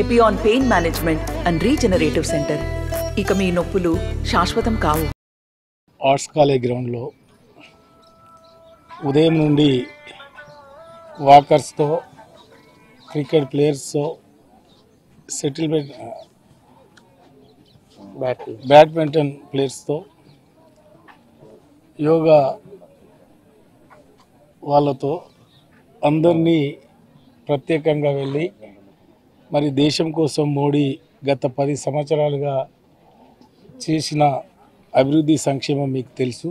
Epione pain management and regenerative centre. ఇక మీ నొప్పులు శాశ్వతం కావు. ఆర్ట్స్ కాలేజ్ గ్రౌండ్లో ఉదయం నుండి వాకర్స్తో, క్రికెట్ ప్లేయర్స్తో, బ్యాడ్మింటన్ ప్లేయర్స్తో, యోగా వాళ్ళతో అందరినీ ప్రత్యేకంగా వెళ్ళి మరి దేశం కోసం మోడీ గత 10 సంవత్సరాలుగా చేసిన అభివృద్ధి సంక్షేమం మీకు తెలుసు.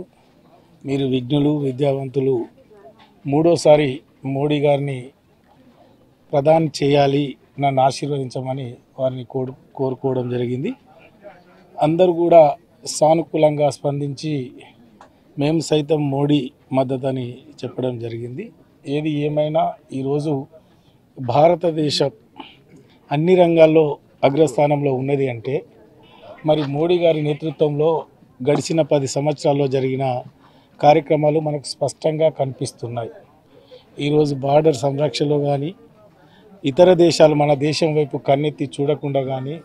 మీరు విజ్ఞులు, విద్యావంతులు, మూడోసారి మోడీ గారిని ప్రధాని చేయాలి, నన్ను ఆశీర్వదించమని వారిని కోరుకోవడం జరిగింది. అందరూ కూడా సానుకూలంగా స్పందించి మేము సైతం మోడీ మద్దతని చెప్పడం జరిగింది. ఏది ఏమైనా ఈరోజు భారతదేశం అన్ని రంగాల్లో అగ్రస్థానంలో ఉన్నది అంటే మరి మోడీ గారి నేతృత్వంలో గడిచిన 10 సంవత్సరాల్లో జరిగిన కార్యక్రమాలు మనకు స్పష్టంగా కనిపిస్తున్నాయి. ఈరోజు బార్డర్ సంరక్షణలో కానీ, ఇతర దేశాలు మన దేశం వైపు కన్నెత్తి చూడకుండా కానీ,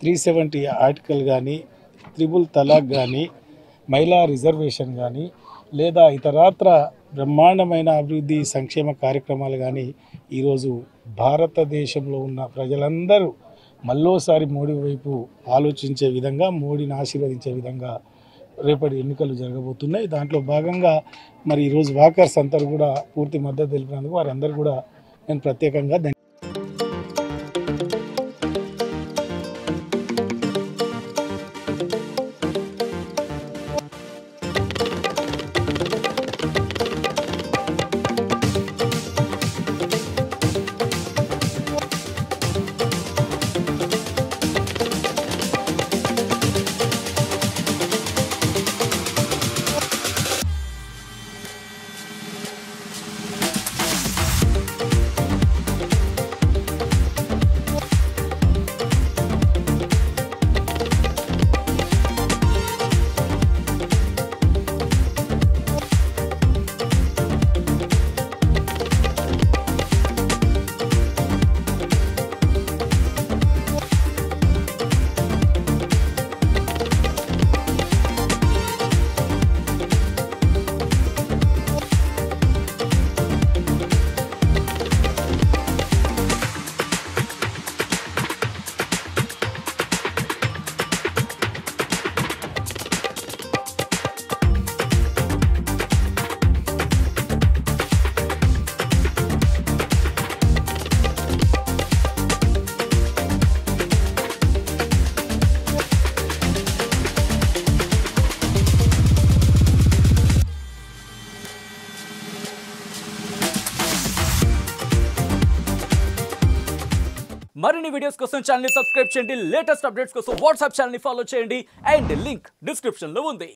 370 ఆర్టికల్ కానీ, త్రిబుల్ తలాక్ కానీ, మహిళా రిజర్వేషన్ కానీ, లేదా ఇతరత్ర బ్రహ్మాండమైన అభివృద్ధి సంక్షేమ కార్యక్రమాలు కానీ ఈరోజు భారతదేశంలో ఉన్న ప్రజలందరూ మళ్ళోసారి మోడీ వైపు ఆలోచించే విధంగా, మోడీని ఆశీర్వదించే విధంగా రేపటి ఎన్నికలు జరగబోతున్నాయి. దాంట్లో భాగంగా మరి ఈరోజు వాకర్స్ అందరూ కూడా పూర్తి మద్దతు తెలిపినందుకు వారందరూ కూడా నేను ప్రత్యేకంగా మరిన్ని వీడియోస్ కోసం ఛానల్ ని సబ్స్క్రైబ్ చేయండి. లేటెస్ట్ అప్డేట్స్ కోసం వాట్సాప్ ఛానల్ ని ఫాలో చేయండి. అండ్ లింక్ డిస్క్రిప్షన్ లో ఉంది.